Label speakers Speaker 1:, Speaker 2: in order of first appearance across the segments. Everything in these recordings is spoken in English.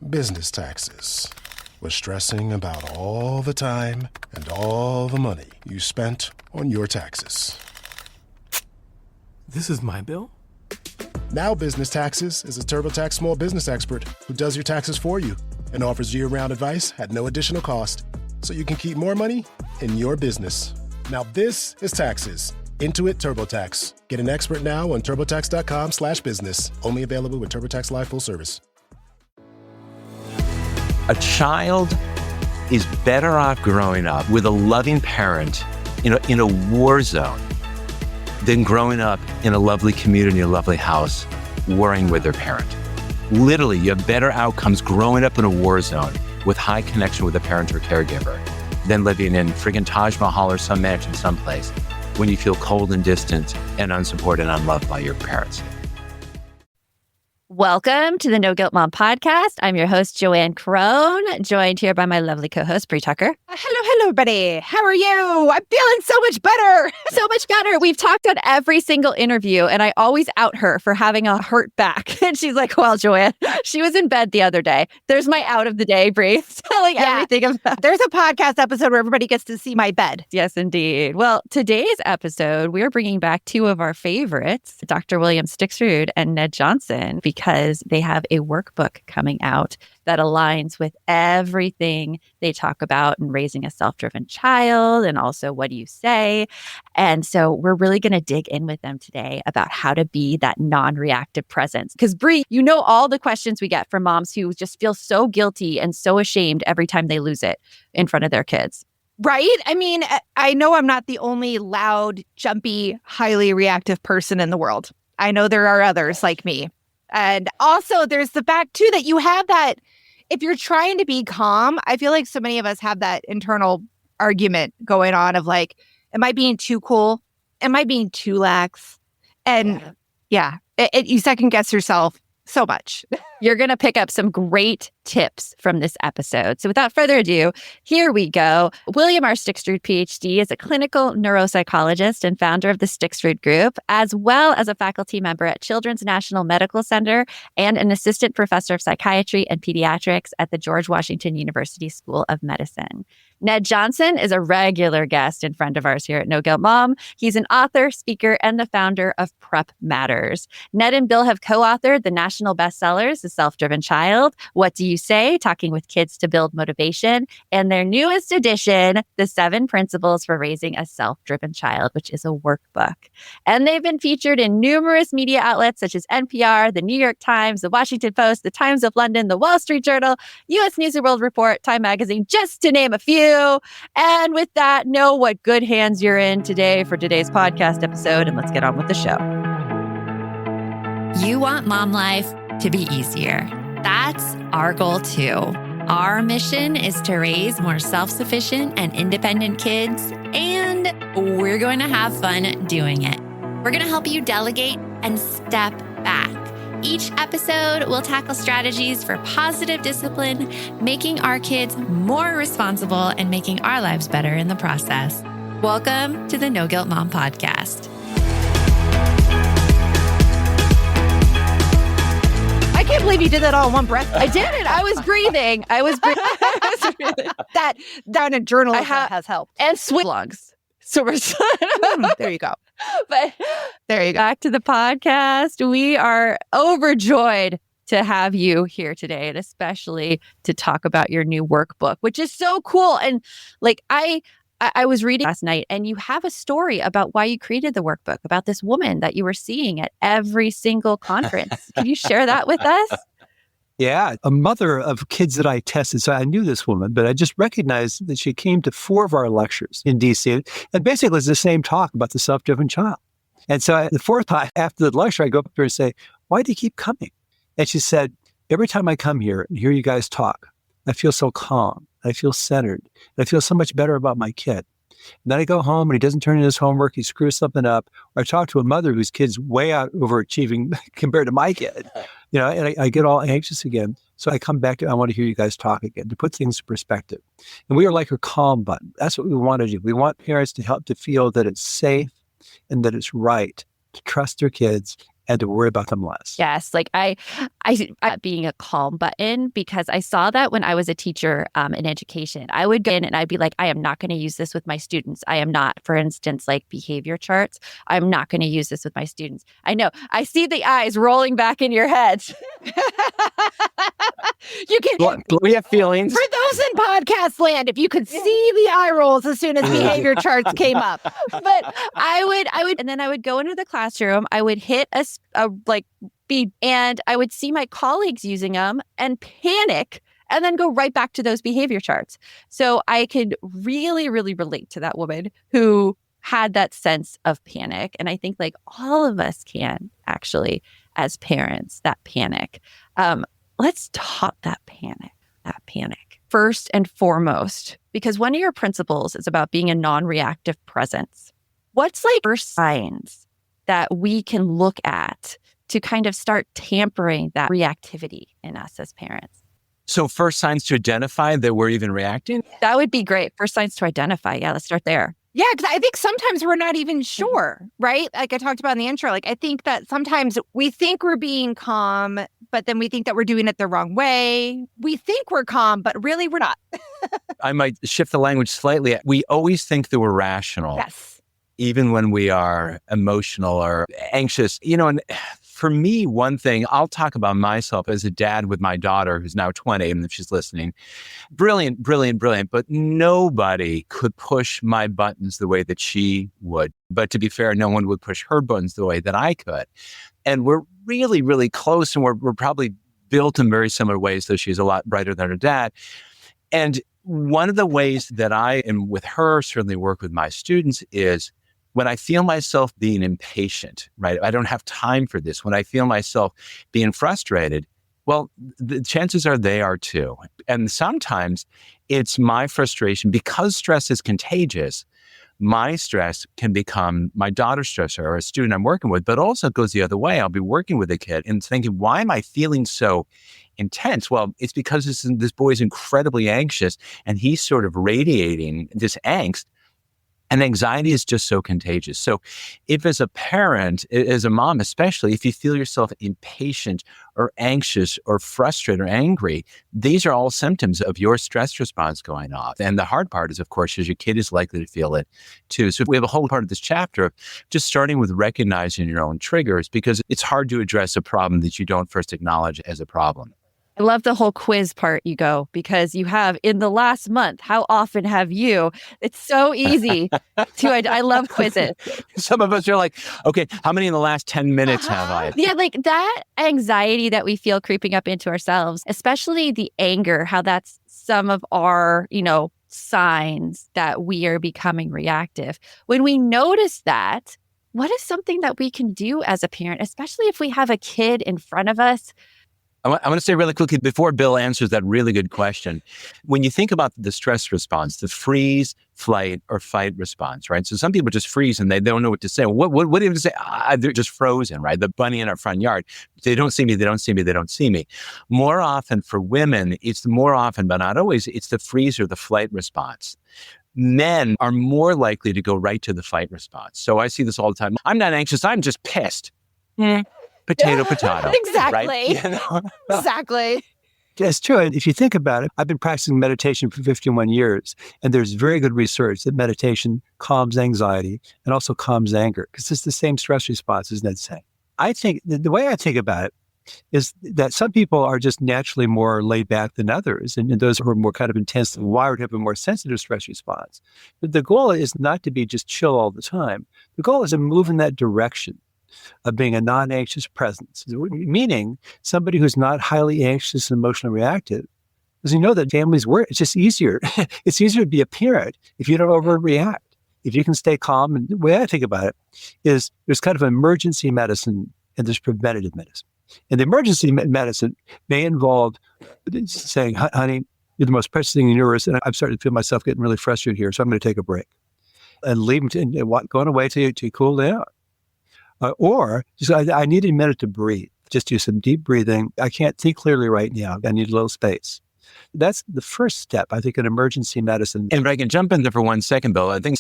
Speaker 1: business taxes, with stressing about all the time and all the money you spent on your taxes.
Speaker 2: This is my bill?
Speaker 1: Now Business Taxes is a TurboTax small business expert who does your taxes for you and offers year-round advice at no additional cost, so you can keep more money in your business. Now this is taxes. Intuit TurboTax. Get an expert now on turbotax.com/business. Only available with TurboTax Live Full Service.
Speaker 3: A child is better off growing up with a loving parent in a war zone than growing up in a lovely community, a lovely house, worrying with their parent. Literally, you have better outcomes growing up in a war zone with high connection with a parent or caregiver than living in friggin' Taj Mahal or some mansion someplace when you feel cold and distant and unsupported and unloved by your parents.
Speaker 4: Welcome to the No Guilt Mom podcast. I'm your host, Joanne Crone, joined here by my lovely co-host, Bree Tucker.
Speaker 5: Hello, everybody. How are you? I'm feeling so much better.
Speaker 4: So much better. We've talked on every single interview, and I always out her for having a hurt back. And she's like, well, Joanne, she was in bed the other day. There's my out of the day, Bree, telling everything about.
Speaker 5: There's a podcast episode where everybody gets to see my bed.
Speaker 4: Yes, indeed. Well, today's episode, we're bringing back two of our favorites, Dr. Bill Stixrud and Ned Johnson, because they have a workbook coming out that aligns with everything they talk about in raising a self-driven child and also what do you say. And so we're really going to dig in with them today about how to be that non-reactive presence. Because Bree, you know all the questions we get from moms who just feel so guilty and so ashamed every time they lose it in front of their kids.
Speaker 5: Right? I mean, I know I'm not the only loud, jumpy, highly reactive person in the world. I know there are others like me. And also there's the fact too that you have that, if you're trying to be calm, I feel like so many of us have that internal argument going on of like, am I being too cool? Am I being too lax? And you second guess yourself so much.
Speaker 4: You're going to pick up some great tips from this episode. So without further ado, here we go. William R. Stixrud, Ph.D. is a clinical neuropsychologist and founder of the Stixrud Group, as well as a faculty member at Children's National Medical Center and an assistant professor of psychiatry and pediatrics at the George Washington University School of Medicine. Ned Johnson is a regular guest and friend of ours here at No Guilt Mom. He's an author, speaker, and the founder of Prep Matters. Ned and Bill have co-authored the national bestsellers, The Self-Driven Child, What Do You Say? Talking with Kids to Build Motivation, and their newest edition, The 7 Principles for Raising a Self-Driven Child, which is a workbook. And they've been featured in numerous media outlets such as NPR, the New York Times, the Washington Post, the Times of London, the Wall Street Journal, U.S. News and World Report, Time Magazine, just to name a few. And with that, know what good hands you're in today for today's podcast episode, and let's get on with the show.
Speaker 6: You want mom life to be easier. That's our goal too. Our mission is to raise more self-sufficient and independent kids, and we're going to have fun doing it. We're going to help you delegate and step back. Each episode will tackle strategies for positive discipline, making our kids more responsible and making our lives better in the process. Welcome to the No Guilt Mom podcast.
Speaker 5: I can't believe you did that all in one breath.
Speaker 4: I did it. I was breathing.
Speaker 5: That down in journalism has helped.
Speaker 4: And swing lungs. So we're
Speaker 5: there you go.
Speaker 4: But
Speaker 5: there you go.
Speaker 4: Back to the podcast. We are overjoyed to have you here today, and especially to talk about your new workbook, which is so cool. And like I was reading last night, and you have a story about why you created the workbook, about this woman that you were seeing at every single conference. Can you share that with us?
Speaker 7: Yeah, a mother of kids that I tested. So I knew this woman, but I just recognized that she came to 4 of our lectures in DC. And basically it's the same talk about the self-driven child. And so the 4th time after the lecture, I go up to her and say, why do you keep coming? And she said, every time I come here and hear you guys talk, I feel so calm. I feel centered. And I feel so much better about my kid. And then I go home and he doesn't turn in his homework. He screws something up. Or I talk to a mother whose kid's way out overachieving compared to my kid. And I get all anxious again. So I come back to, I want to hear you guys talk again, to put things in perspective. And we are like her calm button. That's what we want to do. We want parents to help to feel that it's safe and that it's right to trust their kids and to worry about them less.
Speaker 4: Yes, like I being a calm button, because I saw that when I was a teacher in education. I would go in and I'd be like, I am not going to use this with my students. I am not, for instance, like behavior charts. I'm not going to use this with my students. I know. I see the eyes rolling back in your heads. You can.
Speaker 3: We have feelings.
Speaker 5: For those in podcast land, if you could see the eye rolls as soon as behavior charts came up.
Speaker 4: But I would, and then I would go into the classroom. I would hit a like beat, and I would see my colleagues using them and panic, and then go right back to those behavior charts. So I could really, really relate to that woman who had that sense of panic. And I think like all of us can actually, as parents, that panic. Let's talk that panic first and foremost, because one of your principles is about being a non-reactive presence. What's like first signs that we can look at to kind of start tampering that reactivity in us as parents?
Speaker 3: So first signs to identify that we're even reacting?
Speaker 4: That would be great. First signs to identify. Yeah, let's start there.
Speaker 5: Yeah, because I think sometimes we're not even sure, right? Like I talked about in the intro, like I think that sometimes we think we're being calm, but then we think that we're doing it the wrong way. We think we're calm, but really we're not.
Speaker 3: I might shift the language slightly. We always think that we're rational.
Speaker 5: Yes.
Speaker 3: Even when we are emotional or anxious. And for me, one thing, I'll talk about myself as a dad with my daughter, who's now 20, and if she's listening. Brilliant, but nobody could push my buttons the way that she would. But to be fair, no one would push her buttons the way that I could. And we're really, really close, and we're probably built in very similar ways, though she's a lot brighter than her dad. And one of the ways that I am with her, certainly work with my students, is when I feel myself being impatient, right? I don't have time for this. When I feel myself being frustrated, well, the chances are they are too. And sometimes it's my frustration because stress is contagious. My stress can become my daughter's stress or a student I'm working with, but also it goes the other way. I'll be working with a kid and thinking, why am I feeling so intense? Well, it's because this boy is incredibly anxious and he's sort of radiating this angst. And anxiety is just so contagious. So if as a parent, as a mom especially, if you feel yourself impatient or anxious or frustrated or angry, these are all symptoms of your stress response going off. And the hard part is, of course, is your kid is likely to feel it too. So we have a whole part of this chapter of just starting with recognizing your own triggers, because it's hard to address a problem that you don't first acknowledge as a problem.
Speaker 4: I love the whole quiz part you go, because you have in the last month, how often have you? It's so easy I love quizzes.
Speaker 3: Some of us are like, okay, how many in the last 10 minutes have I?
Speaker 4: Yeah, like that anxiety that we feel creeping up into ourselves, especially the anger, how that's some of our, signs that we are becoming reactive. When we notice that, what is something that we can do as a parent, especially if we have a kid in front of us?
Speaker 3: I want to say really quickly before Bill answers that really good question. When you think about the stress response, the freeze, flight, or fight response, right? So some people just freeze and they don't know what to say. What do you say? They're just frozen, right? The bunny in our front yard. They don't see me. They don't see me. They don't see me. More often for women, it's more often, but not always, it's the freeze or the flight response. Men are more likely to go right to the fight response. So I see this all the time. I'm not anxious. I'm just pissed. Potato.
Speaker 5: Exactly.
Speaker 3: Right?
Speaker 5: Exactly.
Speaker 7: It's true. And if you think about it, I've been practicing meditation for 51 years, and there's very good research that meditation calms anxiety and also calms anger, because it's the same stress response, as Ned's saying. I think the way I think about it is that some people are just naturally more laid back than others, and those who are more kind of intensely wired have a more sensitive stress response. But the goal is not to be just chill all the time. The goal is to move in that direction of being a non-anxious presence, meaning somebody who's not highly anxious and emotionally reactive. Because you know that families work, it's just easier. It's easier to be a parent if you don't overreact. If you can stay calm. And the way I think about it is there's kind of emergency medicine and there's preventative medicine. And the emergency medicine may involve saying, honey, you're the most precious thing in yours, and I'm starting to feel myself getting really frustrated here, so I'm going to take a break. And leave them going away to cool down. Or just, I need a minute to breathe. Just do some deep breathing. I can't think clearly right now. I need a little space. That's the first step, I think, in emergency medicine.
Speaker 3: And if I can jump in there for 1 second, Bill, I think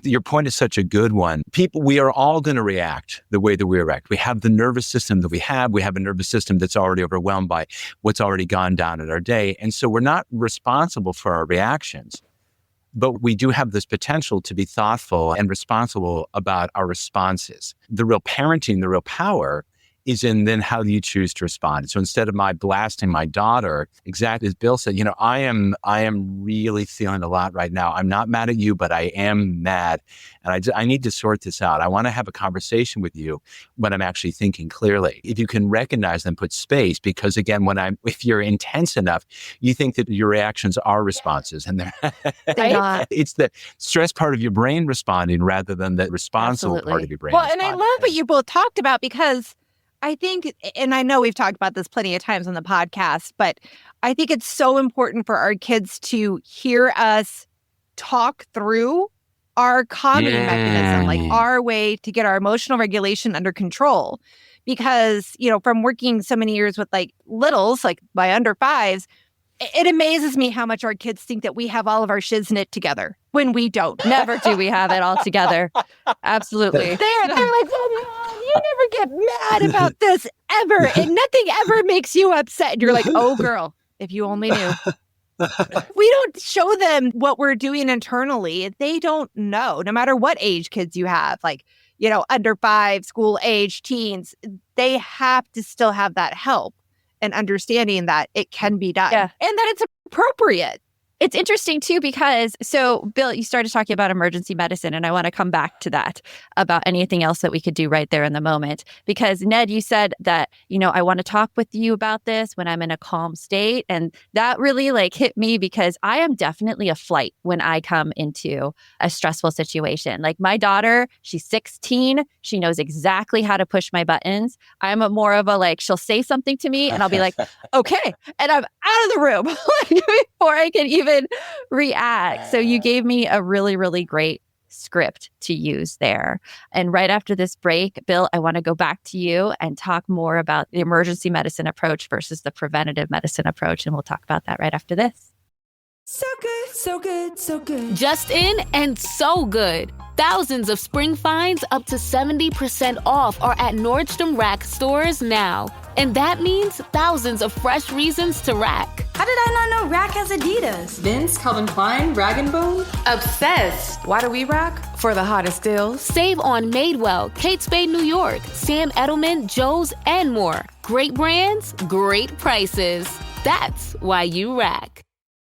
Speaker 3: your point is such a good one. We are all going to react the way that we react. We have the nervous system that we have. We have a nervous system that's already overwhelmed by what's already gone down in our day. And so we're not responsible for our reactions. But we do have this potential to be thoughtful and responsible about our responses. The real parenting, the real power is in then how you choose to respond. So instead of my blasting my daughter, exactly as Bill said, I am really feeling a lot right now. I'm not mad at you, but I am mad. And I need to sort this out. I want to have a conversation with you when I'm actually thinking clearly. If you can recognize them, put space, because again, if you're intense enough, you think that your reactions are responses, and
Speaker 5: They're not.
Speaker 3: It's the stress part of your brain responding rather than the responsible part of your brain.
Speaker 5: Well, and I love what you both talked about, because I think, and I know we've talked about this plenty of times on the podcast, but I think it's so important for our kids to hear us talk through our calming mechanism, like our way to get our emotional regulation under control. Because, from working so many years with like littles, like my under fives, it amazes me how much our kids think that we have all of our shiz knit together when we don't.
Speaker 4: Never do we have it all together. Absolutely.
Speaker 5: They're like, well, Mom, you never get mad about this ever, and nothing ever makes you upset. And you're like, oh, girl, if you only knew. We don't show them what we're doing internally. They don't know, no matter what age kids you have, like, under 5, school age, teens, they have to still have that help and understanding that it can be done and that it's appropriate.
Speaker 4: It's interesting too, because Bill, you started talking about emergency medicine, and I want to come back to that about anything else that we could do right there in the moment. Because Ned, you said that, I want to talk with you about this when I'm in a calm state. And that really hit me, because I am definitely a flight when I come into a stressful situation. Like my daughter, she's 16. She knows exactly how to push my buttons. I'm more of a she'll say something to me and I'll be like, okay. And I'm out of the room before I can even react. So you gave me a really, really great script to use there. And right after this break, Bill, I want to go back to you and talk more about the emergency medicine approach versus the preventative medicine approach. And we'll talk about that right after this.
Speaker 2: So good, so good, so good.
Speaker 8: Just in and so good. Thousands of spring finds up to 70% off are at Nordstrom Rack stores now. And that means thousands of fresh reasons to rack.
Speaker 2: How did I not know Rack has Adidas?
Speaker 9: Vince, Calvin Klein, Rag & Bone?
Speaker 8: Obsessed.
Speaker 9: Why do we rack? For the hottest deals.
Speaker 8: Save on Madewell, Kate Spade New York, Sam Edelman, Joe's, and more. Great brands, great prices. That's why you rack.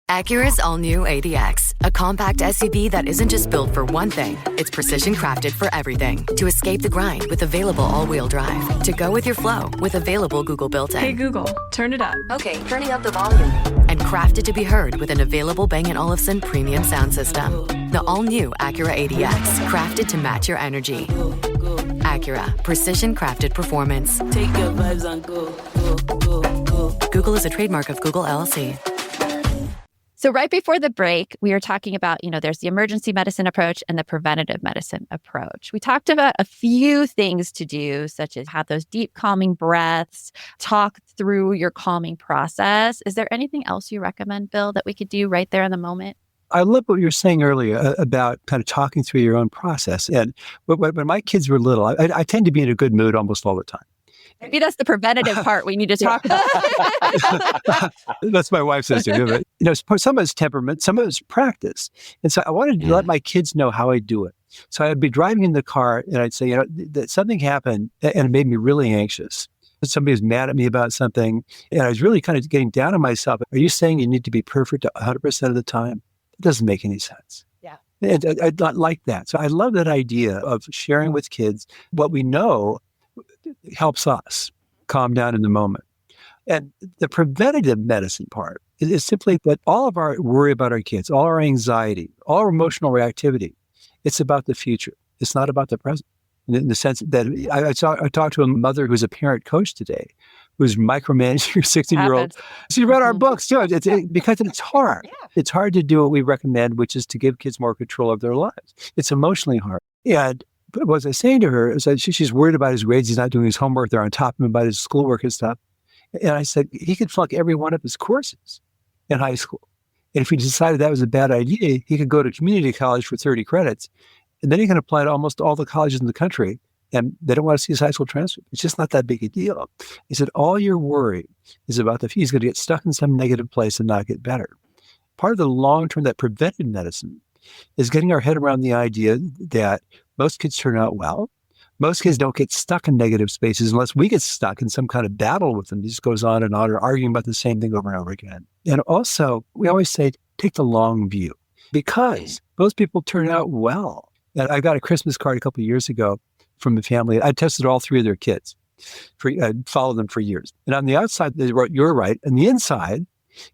Speaker 10: Acura's all-new ADX, a compact SUV that isn't just built for one thing, it's precision-crafted for everything. To escape the grind with available all-wheel drive. To go with your flow with available Google built-in.
Speaker 9: Hey Google, turn it up.
Speaker 10: Okay, turning up the volume. And crafted to be heard with an available Bang & Olufsen premium sound system. The all-new Acura ADX, crafted to match your energy. Acura, precision-crafted performance.
Speaker 11: Take your vibes on go, go, go, go.
Speaker 10: Google is a trademark of Google LLC.
Speaker 4: So right before the break, we were talking about, there's the emergency medicine approach and the preventative medicine approach. We talked about a few things to do, such as have those deep calming breaths, talk through your calming process. Is there anything else you recommend, Bill, that we could do right there in the moment?
Speaker 7: I love what you were saying earlier about kind of talking through your own process. And when my kids were little, I tend to be in a good mood almost all the time.
Speaker 4: Maybe that's the preventative part we need to talk about.
Speaker 7: That's my wife says to me. Some of it's temperament, some of it's practice. And so I wanted to let my kids know how I do it. So I'd be driving in the car and I'd say, that something happened and it made me really anxious. Somebody was mad at me about something and I was really kind of getting down on myself. Are you saying you need to be perfect 100% of the time? It doesn't make any sense.
Speaker 5: Yeah.
Speaker 7: And I don't like that. So I love that idea of sharing with kids what we know helps us calm down in the moment. And the preventative medicine part is simply that all of our worry about our kids, all our anxiety, all our emotional reactivity, it's about the future. It's not about the present. In the sense that I talked to a mother who's a parent coach today, who's micromanaging her 16-year-old. She read our books too. Because it's hard. Yeah. It's hard to do what we recommend, which is to give kids more control of their lives. It's emotionally hard. And what I was saying to her is that she's worried about his grades. He's not doing his homework. They're on top of him about his schoolwork and stuff. And I said, he could flunk every one of his courses. in high school. And if he decided that was a bad idea, he could go to community college for 30 credits. And then he can apply to almost all the colleges in the country. And they don't want to see his high school transcript. It's just not that big a deal. He said, all you're worried is about he's going to get stuck in some negative place and not get better. Part of the long-term, that preventive medicine, is getting our head around the idea that most kids turn out well. Most kids don't get stuck in negative spaces unless we get stuck in some kind of battle with them. It just goes on, or arguing about the same thing over and over again. And also, we always say, take the long view, because most people turn out well. And I got a Christmas card a couple of years ago from a family. I tested all 3 of their kids, followed them for years. And on the outside, they wrote, "You're right." And the inside,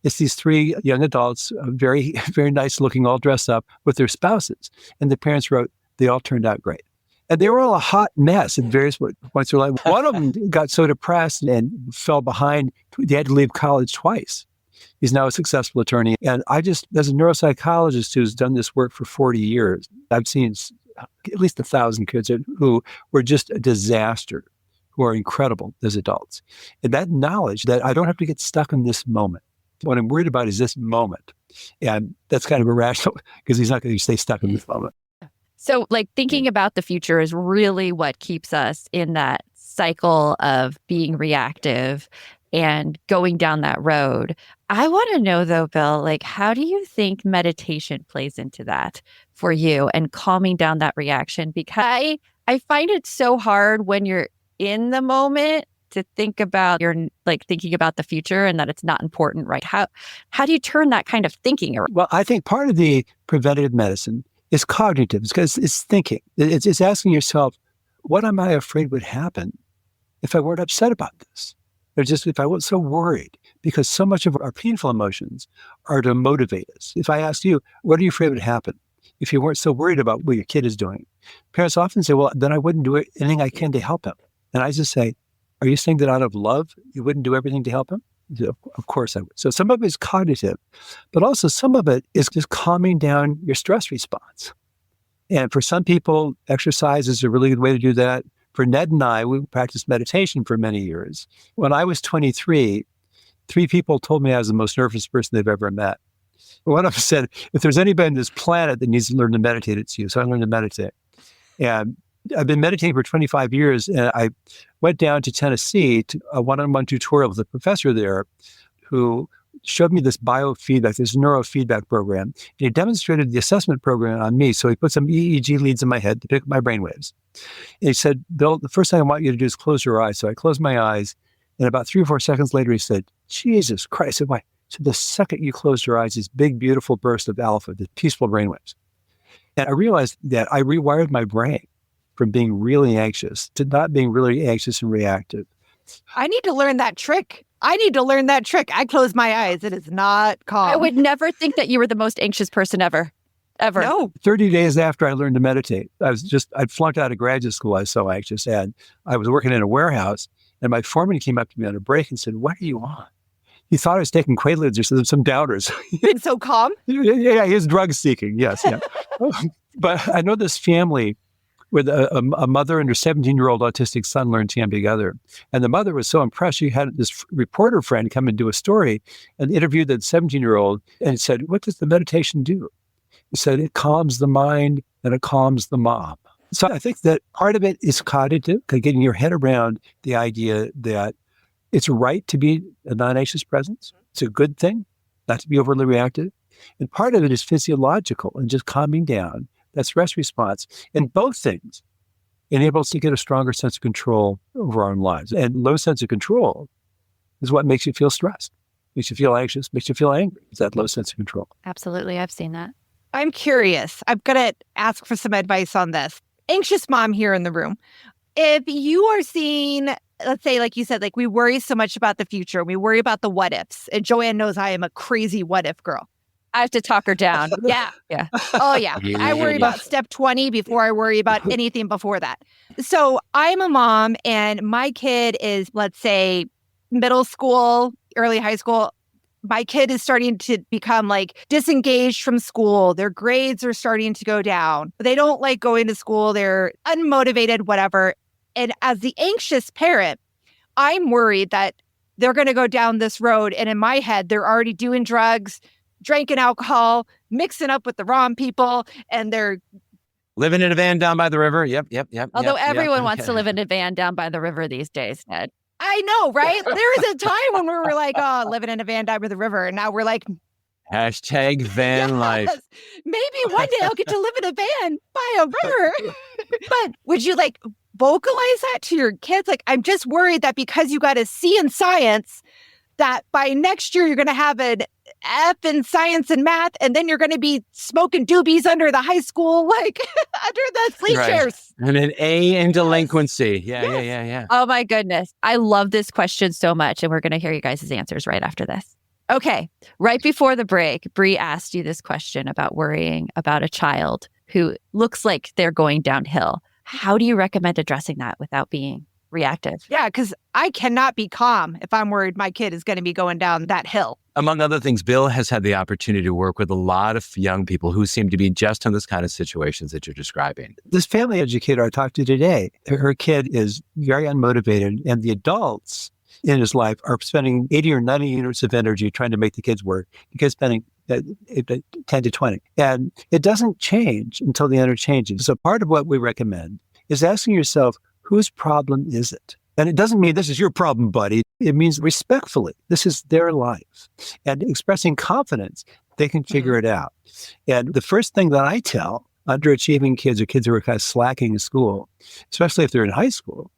Speaker 7: it's these 3 young adults, very, very nice looking, all dressed up with their spouses. And the parents wrote, "They all turned out great." And they were all a hot mess at various points of their life. One of them got so depressed and fell behind, they had to leave college twice. He's now a successful attorney. And I just, as a neuropsychologist who's done this work for 40 years, I've seen at least 1,000 kids who were just a disaster, who are incredible as adults. And that knowledge that I don't have to get stuck in this moment. What I'm worried about is this moment. And that's kind of irrational, because he's not going to stay stuck in this moment.
Speaker 4: So like thinking about the future is really what keeps us in that cycle of being reactive and going down that road. I want to know though, Bill, like, how do you think meditation plays into that for you and calming down that reaction? Because I find it so hard when you're in the moment to think about thinking about the future and that it's not important, right? How do you turn that kind of thinking around?
Speaker 7: Well, I think part of the preventative medicine is cognitive, because it's thinking. It's asking yourself, what am I afraid would happen if I weren't upset about this? Or just if I wasn't so worried? Because so much of our painful emotions are to motivate us. If I asked you, what are you afraid would happen if you weren't so worried about what your kid is doing? Parents often say, well, then I wouldn't do anything I can to help him. And I just say, are you saying that out of love, you wouldn't do everything to help him? Of course I would. So some of it is cognitive, but also some of it is just calming down your stress response. And for some people, exercise is a really good way to do that. For Ned and I, we practiced meditation for many years. When I was 23, 3 people told me I was the most nervous person they've ever met. One of them said, if there's anybody on this planet that needs to learn to meditate, it's you. So I learned to meditate. And I've been meditating for 25 years, and I went down to Tennessee to a one-on-one tutorial with a professor there who showed me this biofeedback, this neurofeedback program. And he demonstrated the assessment program on me. So he put some EEG leads in my head to pick up my brainwaves. And he said, Bill, the first thing I want you to do is close your eyes. So I closed my eyes, and about 3 or 4 seconds later, he said, Jesus Christ. I said, why? So the second you closed your eyes, this big, beautiful burst of alpha, the peaceful brainwaves. And I realized that I rewired my brain from being really anxious to not being really anxious and reactive.
Speaker 5: I need to learn that trick. I close my eyes. It is not calm.
Speaker 4: I would never think that you were the most anxious person ever.
Speaker 5: No.
Speaker 7: 30 days after I learned to meditate, I'd flunked out of graduate school. I was so anxious. And I was working in a warehouse, and my foreman came up to me on a break and said, what are you on? He thought I was taking Quaaludes or some downers.
Speaker 5: Been so calm?
Speaker 7: Yeah, he was drug seeking. Yes. Yeah. But I know this family with a mother and her 17-year-old autistic son learned TM together. And the mother was so impressed. She had this reporter friend come and do a story and interviewed the 17-year-old and said, what does the meditation do? He said, it calms the mind and it calms the mom. So I think that part of it is cognitive, getting your head around the idea that it's right to be a non-anxious presence. It's a good thing not to be overly reactive. And part of it is physiological and just calming down that stress response. And both things enable us to get a stronger sense of control over our own lives. And low sense of control is what makes you feel stressed, makes you feel anxious, makes you feel angry. It's that low sense of control.
Speaker 4: Absolutely. I've seen that.
Speaker 5: I'm curious. I'm going to ask for some advice on this. Anxious mom here in the room. If you are seeing, let's say, like you said, like we worry so much about the future, we worry about the what ifs. And Joanne knows I am a crazy what if girl.
Speaker 4: I have to talk her down.
Speaker 5: Yeah. Oh, yeah. I worry about step 20 before I worry about anything before that. So I'm a mom and my kid is, let's say, middle school, early high school. My kid is starting to become like disengaged from school. Their grades are starting to go down. They don't like going to school. They're unmotivated, whatever. And as the anxious parent, I'm worried that they're going to go down this road. And in my head, they're already doing drugs, drinking alcohol, mixing up with the wrong people, and they're
Speaker 3: living in a van down by the river. Yep.
Speaker 4: Although everyone wants to live in a van down by the river these days, Ned.
Speaker 5: I know, right? There was a time when we were like, oh, living in a van down by the river. And now we're like,
Speaker 3: hashtag van life.
Speaker 5: Maybe one day I'll get to live in a van by a river. But would you like vocalize that to your kids? Like, I'm just worried that because you got a C in science, that by next year you're going to have an F in science and math, and then you're going to be smoking doobies under the high school, like under the bleachers.
Speaker 3: And an A in delinquency. Yeah.
Speaker 4: Oh my goodness. I love this question so much. And we're going to hear you guys' answers right after this. Okay. Right before the break, Bree asked you this question about worrying about a child who looks like they're going downhill. How do you recommend addressing that without being reactive?
Speaker 5: Yeah, because I cannot be calm if I'm worried my kid is going to be going down that hill.
Speaker 3: Among other things, Bill has had the opportunity to work with a lot of young people who seem to be just in this kind of situations that you're describing.
Speaker 7: This family educator I talked to today, her kid is very unmotivated, and the adults in his life are spending 80 or 90 units of energy trying to make the kids work. The kid's spending 10 to 20. And it doesn't change until the energy changes. So part of what we recommend is asking yourself, whose problem is it? And it doesn't mean this is your problem, buddy. It means respectfully, this is their life. And expressing confidence, they can figure it out. And the first thing that I tell underachieving kids or kids who are kind of slacking in school, especially if they're in high school,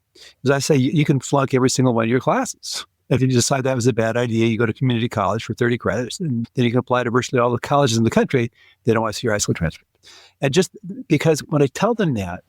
Speaker 7: is I say, you can flunk every single one of your classes. If you decide that was a bad idea, you go to community college for 30 credits, and then you can apply to virtually all the colleges in the country. They don't want to see your high school transcript. And just because when I tell them that,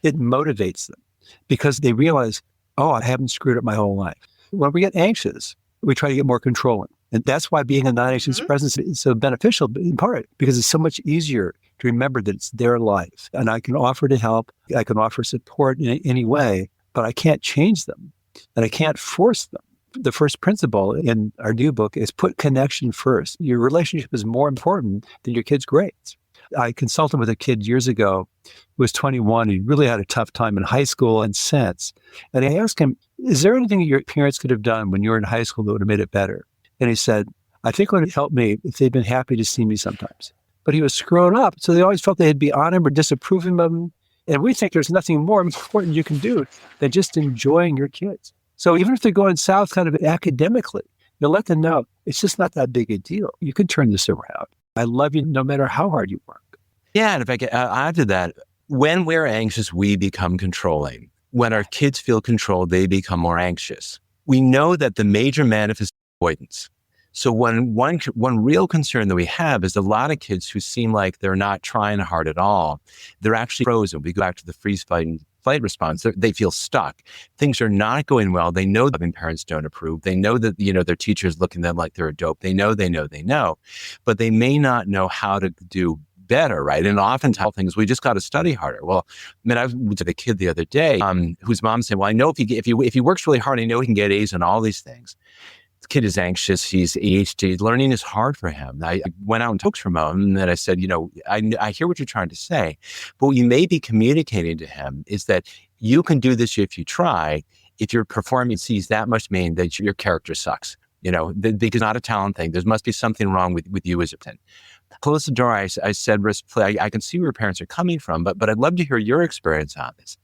Speaker 7: it motivates them because they realize, oh, I haven't screwed up my whole life. When we get anxious, we try to get more controlling. And that's why being a non-anxious presence is so beneficial in part, because it's so much easier to remember that it's their life. And I can offer to help, I can offer support in any way, but I can't change them and I can't force them. The first principle in our new book is put connection first. Your relationship is more important than your kid's grades. I consulted with a kid years ago who was 21. He really had a tough time in high school and since. And I asked him, is there anything that your parents could have done when you were in high school that would have made it better? And he said, I think it would have helped me if they'd been happy to see me sometimes. But he was screwing up, so they always felt they'd be on him or disapproving of him. And we think there's nothing more important you can do than just enjoying your kids. So even if they're going south kind of academically, you'll let them know it's just not that big a deal. You can turn this around. I love you no matter how hard you work.
Speaker 3: Yeah, and if I can add to that, when we're anxious, we become controlling. When our kids feel controlled, they become more anxious. We know that the major manifestation is avoidance. So one real concern that we have is a lot of kids who seem like they're not trying hard at all. They're actually frozen. We go back to the freeze fight response. They feel stuck. Things are not going well. They know that parents don't approve. They know that, their teachers look at them like they're a dope. They know, but they may not know how to do better, right? And oftentimes things, we just got to study harder. Well, I was with a kid the other day whose mom said, well, I know if he works really hard, I know he can get A's on all these things. The kid is anxious. He's Ph.D. Learning is hard for him. I went out and talked from him, and then I said, I hear what you're trying to say, but what you may be communicating to him is that you can do this if you try. If your performance sees that much mean that your character sucks, because it's not a talent thing. There must be something wrong with you as a person. Close the door. I said, I can see where your parents are coming from, but I'd love to hear your experience on this.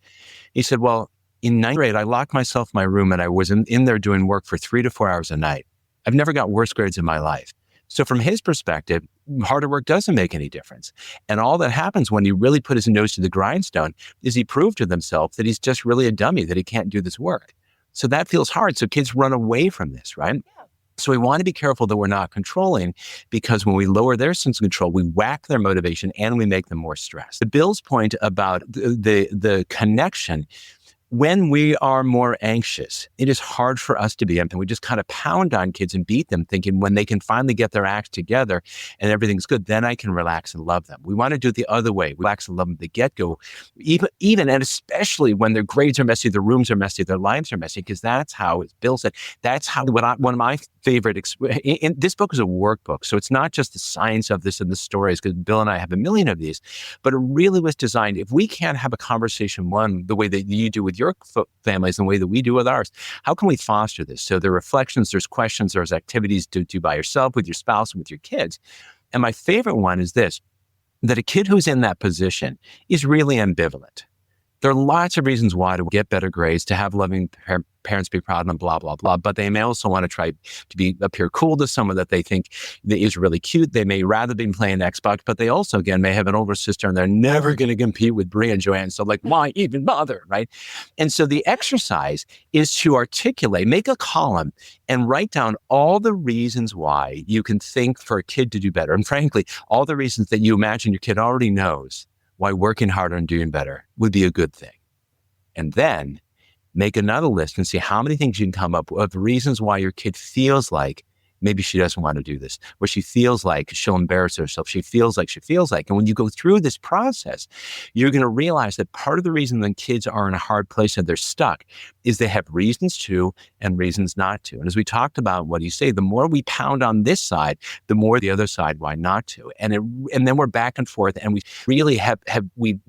Speaker 3: He said, well, in ninth grade, I locked myself in my room and I was in there doing work for 3 to 4 hours a night. I've never got worse grades in my life. So from his perspective, harder work doesn't make any difference. And all that happens when he really put his nose to the grindstone is he proved to himself that he's just really a dummy, that he can't do this work. So that feels hard. So kids run away from this, right? Yeah. So we want to be careful that we're not controlling, because when we lower their sense of control, we whack their motivation and we make them more stressed. The Bill's point about the connection, when we are more anxious, it is hard for us to be empathic. We just kind of pound on kids and beat them, thinking when they can finally get their act together and everything's good, then I can relax and love them. We want to do it the other way. Relax and love them at the get-go, even and especially when their grades are messy, their rooms are messy, their lives are messy, because that's how, as Bill said, that's how one of my favorite, this book is a workbook. So it's not just the science of this and the stories, because Bill and I have a million of these, but it really was designed, if we can't have a conversation, one, the way that you do with your your families and the way that we do with ours. How can we foster this? So there are reflections, there's questions, there's activities to do by yourself, with your spouse, and with your kids. And my favorite one is this, that a kid who's in that position is really ambivalent. There are lots of reasons why to get better grades, to have loving parents be proud of them, blah, blah, blah. But they may also want to try to appear cool to someone that they think that is really cute. They may rather be playing Xbox, but they also, again, may have an older sister and they're never going to compete with Brie and Joanne. So like, why even bother, right? And so the exercise is to articulate, make a column and write down all the reasons why you can think for a kid to do better. And frankly, all the reasons that you imagine your kid already knows why working harder and doing better would be a good thing. And then make another list and see how many things you can come up with, reasons why your kid feels like maybe she doesn't want to do this, or she feels like she'll embarrass herself. She feels like. And when you go through this process, you're going to realize that part of the reason that kids are in a hard place and they're stuck is they have reasons to and reasons not to. And as we talked about, what do you say? The more we pound on this side, the more the other side, why not to? And then we're back and forth, and we really have we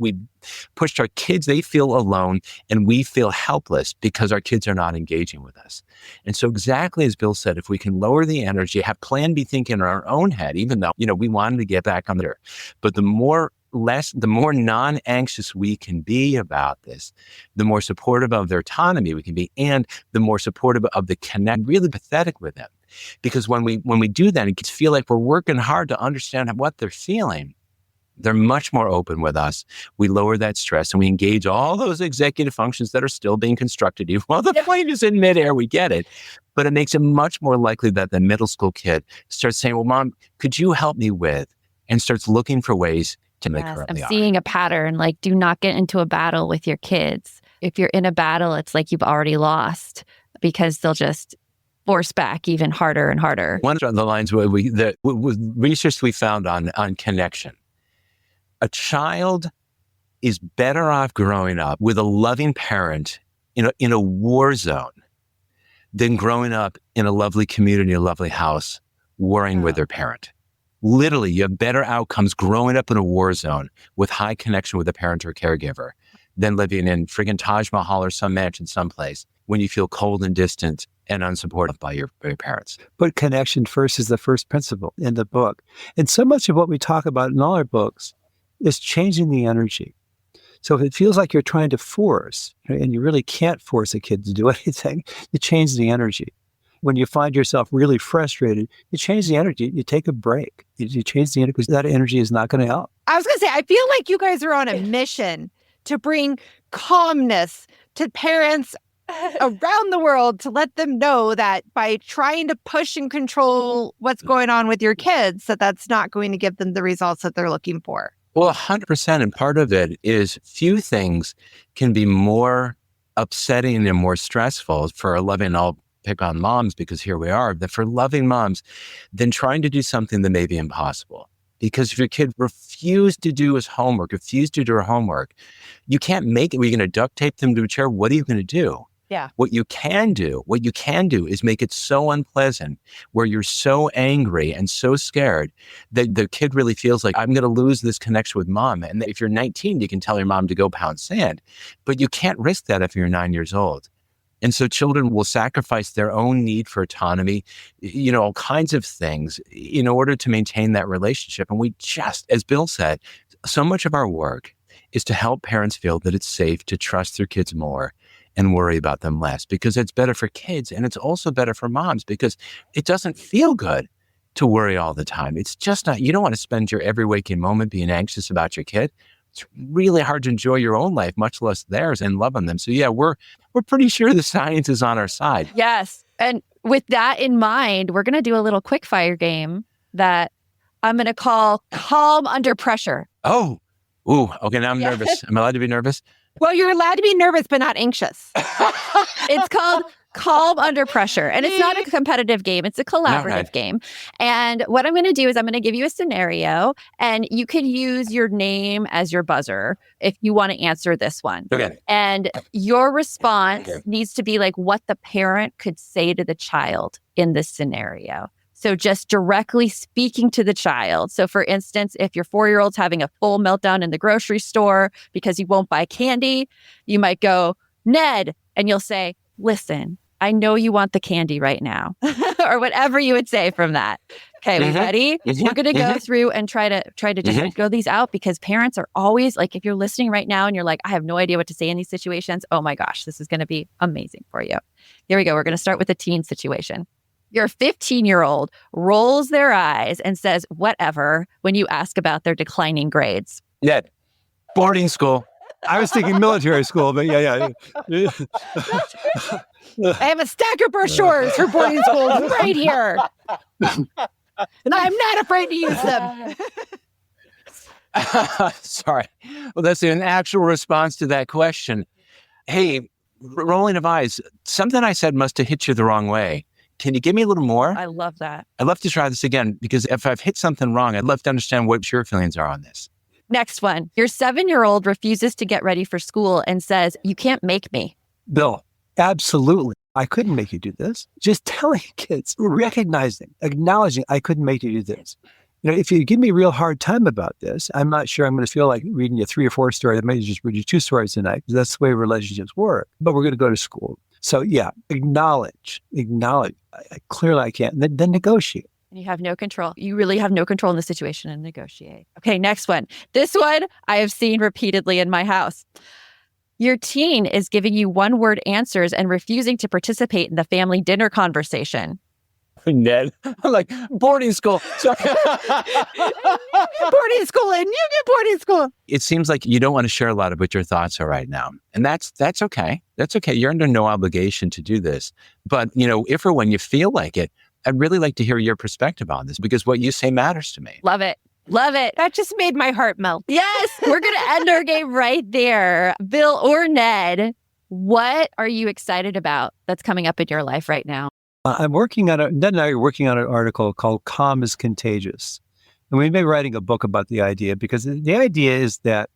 Speaker 3: pushed our kids. They feel alone, and we feel helpless because our kids are not engaging with us. And so exactly as Bill said, if we can lower the energy, have plan B thinking in our own head, even though, we wanted to get back on there, but the more non-anxious we can be about this, the more supportive of their autonomy we can be, and the more supportive of the connect, really pathetic with them. Because when we do that, it kids feel like we're working hard to understand what they're feeling. They're much more open with us. We lower that stress and we engage all those executive functions that are still being constructed. While the plane is in midair, we get it. But it makes it much more likely that the middle school kid starts saying, well, Mom, could you help me with? And starts looking for ways to make her.
Speaker 4: I'm seeing a pattern, like do not get into a battle with your kids. If you're in a battle, it's like you've already lost because they'll just force back even harder and harder.
Speaker 3: One of the lines with research we found on connection. A child is better off growing up with a loving parent in a war zone than growing up in a lovely community, a lovely house, warring with their parent. Literally, you have better outcomes growing up in a war zone with high connection with a parent or caregiver than living in friggin' Taj Mahal or some mansion someplace when you feel cold and distant and unsupported by your parents.
Speaker 7: Put connection first is the first principle in the book. And so much of what we talk about in all our books is changing the energy. So if it feels like you're trying to force, right, and you really can't force a kid to do anything, you change the energy. When you find yourself really frustrated, you change the energy. You take a break. You change the energy because that energy is not going to help.
Speaker 5: I was going to say, I feel like you guys are on a mission to bring calmness to parents around the world, to let them know that by trying to push and control what's going on with your kids, that's not going to give them the results that they're looking for.
Speaker 3: Well, 100%. And part of it is few things can be more upsetting and more stressful for a loving, I'll pick on moms because here we are, that for loving moms, than trying to do something that may be impossible. Because if your kid refused to do his homework, refused to do her homework, you can't make it. We're going to duct tape them to a chair. What are you going to do?
Speaker 5: Yeah.
Speaker 3: What you can do is make it so unpleasant where you're so angry and so scared that the kid really feels like, I'm going to lose this connection with mom. And if you're 19, you can tell your mom to go pound sand, but you can't risk that if you're 9 years old. And so children will sacrifice their own need for autonomy, all kinds of things in order to maintain that relationship. And we just, as Bill said, so much of our work is to help parents feel that it's safe to trust their kids more and worry about them less, because it's better for kids. And it's also better for moms because it doesn't feel good to worry all the time. It's just not, you don't want to spend your every waking moment being anxious about your kid. It's really hard to enjoy your own life, much less theirs, and love on them. So yeah, we're pretty sure the science is on our side.
Speaker 4: Yes. And with that in mind, we're going to do a little quick fire game that I'm going to call Calm Under Pressure.
Speaker 3: Oh, ooh, okay, now I'm nervous. Am I allowed to be nervous?
Speaker 5: Well, you're allowed to be nervous, but not anxious.
Speaker 4: It's called Calm Under Pressure. And it's not a competitive game. It's a collaborative game. And what I'm going to do is I'm going to give you a scenario, and you could use your name as your buzzer if you want to answer this one.
Speaker 3: Okay.
Speaker 4: And your response needs to be like what the parent could say to the child in this scenario. So just directly speaking to the child. So for instance, if your 4-year-old's having a full meltdown in the grocery store because he won't buy candy, you might go, Ned, and you'll say, listen, I know you want the candy right now, or whatever you would say from that. Okay, we ready? We're going to go through and try to just go these out, because parents are always like, if you're listening right now and you're like, I have no idea what to say in these situations. Oh my gosh, this is going to be amazing for you. Here we go. We're going to start with the teen situation. Your 15-year-old rolls their eyes and says, whatever, when you ask about their declining grades.
Speaker 3: Ned, boarding school.
Speaker 7: I was thinking military school, but yeah.
Speaker 5: I have a stack of brochures for boarding schools right here. And I'm not afraid to use them.
Speaker 3: Sorry. Well, that's an actual response to that question. Hey, rolling of eyes, something I said must have hit you the wrong way. Can you give me a little more?
Speaker 4: I love that.
Speaker 3: I'd love to try this again, because if I've hit something wrong, I'd love to understand what your feelings are on this.
Speaker 4: Next one. Your 7-year-old refuses to get ready for school and says, you can't make me.
Speaker 7: Bill, absolutely. I couldn't make you do this. Just telling kids, recognizing, acknowledging I couldn't make you do this. If you give me a real hard time about this, I'm not sure I'm going to feel like reading you 3 or 4 stories. I might just read you 2 stories tonight, because that's the way relationships work. But we're going to go to school. So yeah, acknowledge. Clearly I can't. Then negotiate.
Speaker 4: And you have no control. You really have no control in the situation, and negotiate. Okay, next one. This one I have seen repeatedly in my house. Your teen is giving you one-word answers and refusing to participate in the family dinner conversation.
Speaker 3: Ned, I'm like, boarding school. Sorry.
Speaker 5: Boarding school, and you get boarding school.
Speaker 3: It seems like you don't want to share a lot of what your thoughts are right now. And that's okay. That's okay. You're under no obligation to do this. But, if or when you feel like it, I'd really like to hear your perspective on this, because what you say matters to me.
Speaker 4: Love it. Love it.
Speaker 5: That just made my heart melt.
Speaker 4: Yes, we're going to end our game right there. Bill or Ned, what are you excited about that's coming up in your life right now?
Speaker 7: Ned and I are working on an article called Calm is Contagious. And we may be writing a book about the idea, because the idea is that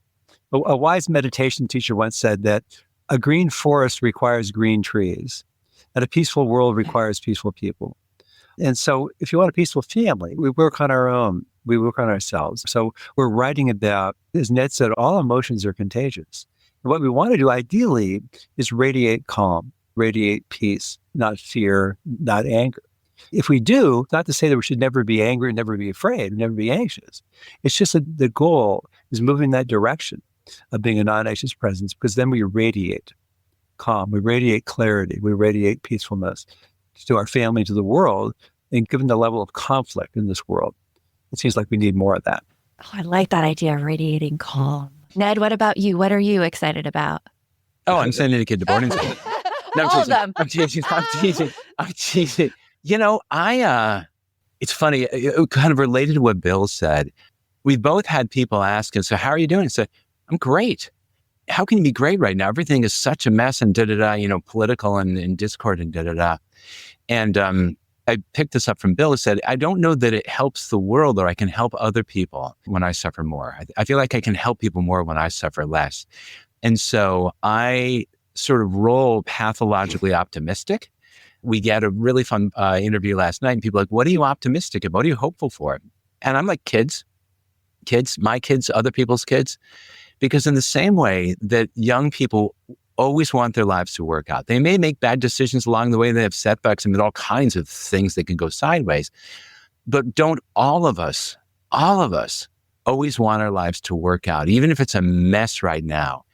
Speaker 7: a wise meditation teacher once said that a green forest requires green trees, and a peaceful world requires peaceful people. And so if you want a peaceful family, we work on our own. We work on ourselves. So we're writing about, as Ned said, all emotions are contagious. And what we want to do ideally is radiate calm, radiate peace, not fear, not anger. If we do, not to say that we should never be angry, never be afraid, never be anxious. It's just that the goal is moving in that direction of being a non-anxious presence, because then we radiate calm, we radiate clarity, we radiate peacefulness to our family, to the world. And given the level of conflict in this world, it seems like we need more of that.
Speaker 4: Oh, I like that idea of radiating calm. Ned, what about you? What are you excited about?
Speaker 3: Oh, I'm sending a kid to boarding school. No,
Speaker 4: all of them.
Speaker 3: I'm teasing. It's funny, it kind of related to what Bill said. We've both had people ask us, so how are you doing? So I'm great. How can you be great right now? Everything is such a mess and political and discord and da-da-da. And I picked this up from Bill, who said, I don't know that it helps the world, or I can help other people when I suffer more. I feel like I can help people more when I suffer less. And so I sort of roll pathologically optimistic. We get a really fun interview last night, and people are like, what are you optimistic about? What are you hopeful for? And I'm like, kids, my kids, other people's kids. Because in the same way that young people always want their lives to work out, they may make bad decisions along the way. They have setbacks and all kinds of things that can go sideways. But don't all of us always want our lives to work out, even if it's a mess right now.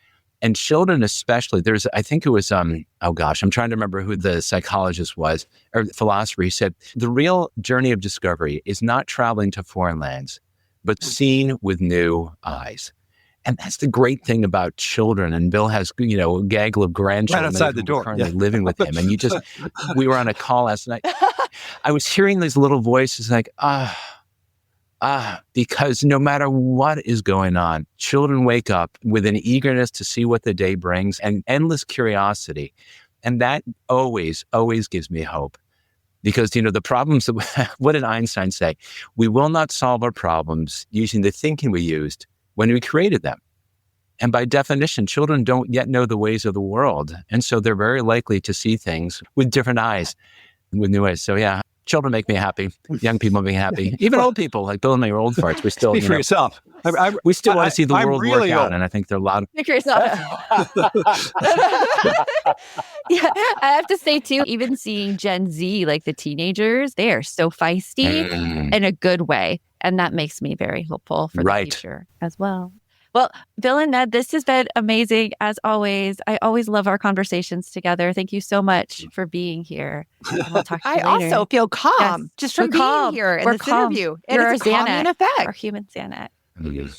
Speaker 3: And children especially, I think it was, I'm trying to remember who the psychologist was, or the philosopher. He said, the real journey of discovery is not traveling to foreign lands, but seeing with new eyes. And that's the great thing about children. And Bill has, a gaggle of grandchildren
Speaker 7: right outside the door,
Speaker 3: currently living with him. And we were on a call last night. I was hearing these little voices like, because no matter what is going on, children wake up with an eagerness to see what the day brings and endless curiosity. And that always, always gives me hope. Because, the problems, what did Einstein say? We will not solve our problems using the thinking we used when we created them. And by definition, children don't yet know the ways of the world. And so they're very likely to see things with different eyes, with new eyes. So yeah, Children make me happy. Young people make me happy. Even old people, like Bill and me are old farts. We still,
Speaker 7: Speak for yourself.
Speaker 3: We still want to see the
Speaker 7: I'm
Speaker 3: world
Speaker 7: really
Speaker 3: work out.
Speaker 7: old.
Speaker 3: And I think there are a lot of...
Speaker 4: Speak for yourself. Yeah, I have to say too, even seeing Gen Z, like the teenagers, they are so feisty in a good way. And that makes me very hopeful for the future as well. Well, Bill and Ned, this has been amazing as always. I always love our conversations together. Thank you so much for being here. And we'll talk to you
Speaker 5: I
Speaker 4: later.
Speaker 5: also feel calm just from being here in this interview. And
Speaker 4: You're
Speaker 5: it's a calming effect.
Speaker 4: our human Xanax.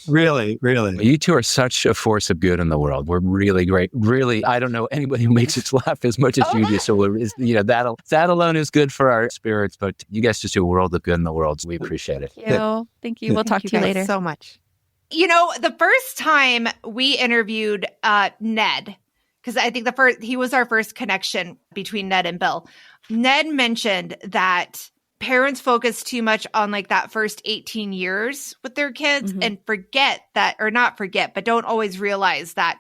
Speaker 7: Really, really.
Speaker 3: You two are such a force of good in the world. We're really great. Really, I don't know anybody who makes us laugh as much as you do. So that alone is good for our spirits. But you guys just do a world of good in the world. So we appreciate it.
Speaker 4: Thank you. We'll talk to you
Speaker 5: guys
Speaker 4: later.
Speaker 5: So much. You know, the first time we interviewed Ned, because I think he was our first connection between Ned and Bill. Ned mentioned that parents focus too much on like that first 18 years with their kids and but don't always realize that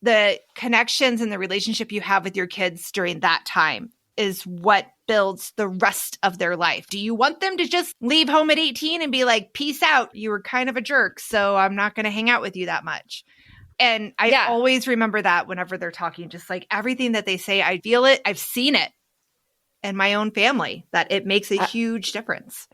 Speaker 5: the connections and the relationship you have with your kids during that time is what builds the rest of their life. Do you want them to just leave home at 18 and be like, peace out, you were kind of a jerk, so I'm not going to hang out with you that much? And I always remember that whenever they're talking, just like everything that they say, I feel it, I've seen it in my own family, that it makes a huge difference.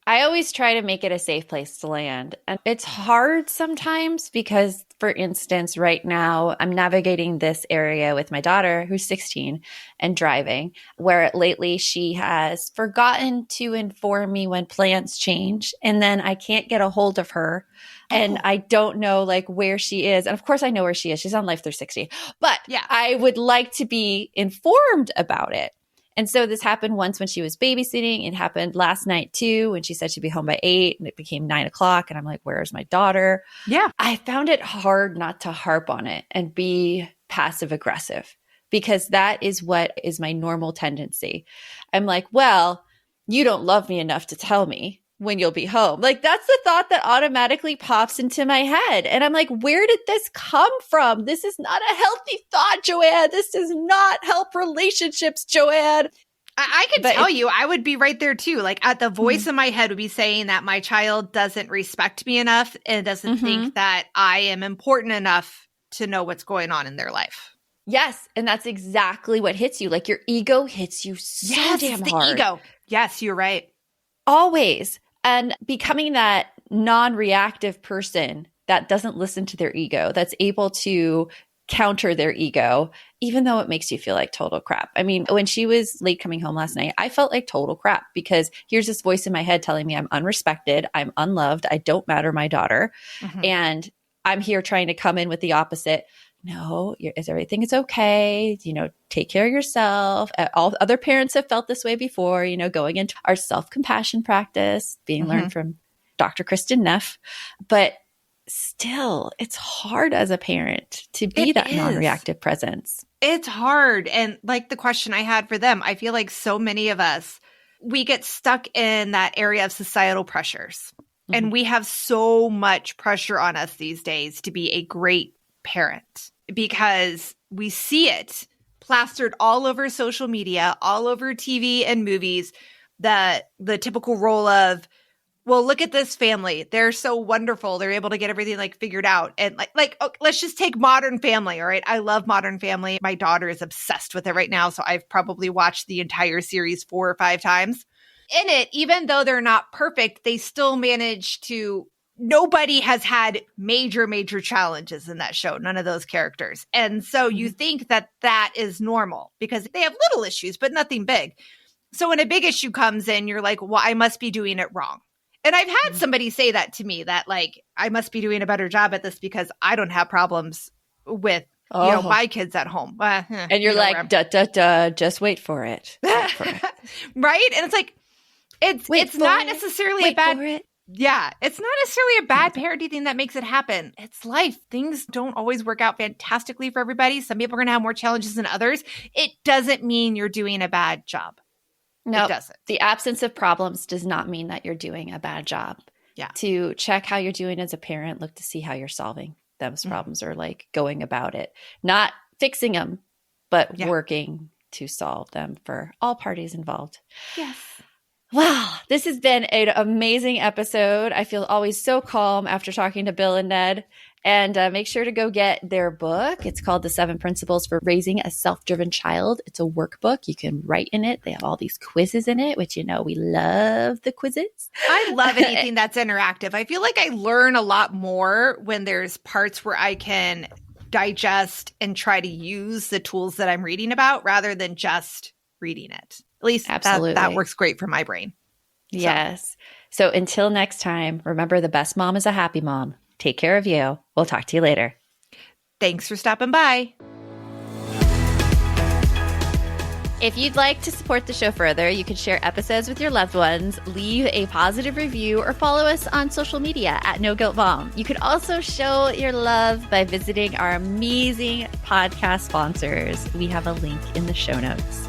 Speaker 4: I always try to make it a safe place to land. And it's hard sometimes because, for instance, right now I'm navigating this area with my daughter who's 16 and driving, where lately she has forgotten to inform me when plans change. And then I can't get a hold of her. And I don't know like where she is. And of course I know where she is. She's on Life 360. But I would like to be informed about it. And so this happened once when she was babysitting. It happened last night too, when she said she'd be home by 8 and it became 9 o'clock. And I'm like, where's my daughter?
Speaker 5: Yeah.
Speaker 4: I found it hard not to harp on it and be passive aggressive, because that is what is my normal tendency. I'm like, well, you don't love me enough to tell me when you'll be home. Like that's the thought that automatically pops into my head. And I'm like, where did this come from? This is not a healthy thought, Joanne. This does not help relationships, Joanne.
Speaker 5: I can tell you, I would be right there too. Like at the voice in my head would be saying that my child doesn't respect me enough and doesn't think that I am important enough to know what's going on in their life.
Speaker 4: Yes. And that's exactly what hits you. Like your ego hits you so damn hard.
Speaker 5: Ego. Yes, you're right.
Speaker 4: Always. And becoming that non-reactive person that doesn't listen to their ego, that's able to counter their ego, even though it makes you feel like total crap. I mean, when she was late coming home last night, I felt like total crap because here's this voice in my head telling me I'm unrespected, I'm unloved, I don't matter, my daughter. And I'm here trying to come in with the opposite. No, everything is okay. You know, take care of yourself. All other parents have felt this way before, you know, going into our self-compassion practice, being learned from Dr. Kristen Neff. But still, it's hard as a parent to be that non-reactive presence.
Speaker 5: It's hard. And like the question I had for them, I feel like so many of us, we get stuck in that area of societal pressures. And we have so much pressure on us these days to be a great parent because we see it plastered all over social media, all over TV and movies, the typical role of, well, look at this family. They're so wonderful. They're able to get everything like figured out. And let's just take Modern Family. All right. I love Modern Family. My daughter is obsessed with it right now. So I've probably watched the entire series 4 or 5 times. In it, even though they're not perfect, they still manage to, nobody has had major challenges in that show. None of those characters. And so you think that that is normal because they have little issues, but nothing big. So when a big issue comes in, you're like, well, I must be doing it wrong. And I've had somebody say that to me, that like, I must be doing a better job at this because I don't have problems with, you know, my kids at home.
Speaker 4: And you're like, just wait for it. Wait for it.
Speaker 5: Right? And it's like, it's not necessarily a bad, it's not necessarily a bad parenting thing that makes it happen. It's life. Things don't always work out fantastically for everybody. Some people are going to have more challenges than others. It doesn't mean you're doing a bad job.
Speaker 4: No,
Speaker 5: it doesn't.
Speaker 4: The absence of problems does not mean that you're doing a bad job.
Speaker 5: Yeah.
Speaker 4: To check how you're doing as a parent, look to see how you're solving those problems or like going about it, not fixing them, but working to solve them for all parties involved.
Speaker 5: Yes.
Speaker 4: Wow, this has been an amazing episode. I feel always so calm after talking to Bill and Ned. And make sure to go get their book. It's called The 7 Principles for Raising a Self-Driven Child. It's a workbook. You can write in it. They have all these quizzes in it, which, we love the quizzes.
Speaker 5: I love anything that's interactive. I feel like I learn a lot more when there's parts where I can digest and try to use the tools that I'm reading about rather than just reading it. At least that works great for my brain.
Speaker 4: Yes. So until next time, remember the best mom is a happy mom. Take care of you. We'll talk to you later.
Speaker 5: Thanks for stopping by.
Speaker 4: If you'd like to support the show further, you can share episodes with your loved ones, leave a positive review, or follow us on social media at No Guilt Mom. You can also show your love by visiting our amazing podcast sponsors. We have a link in the show notes.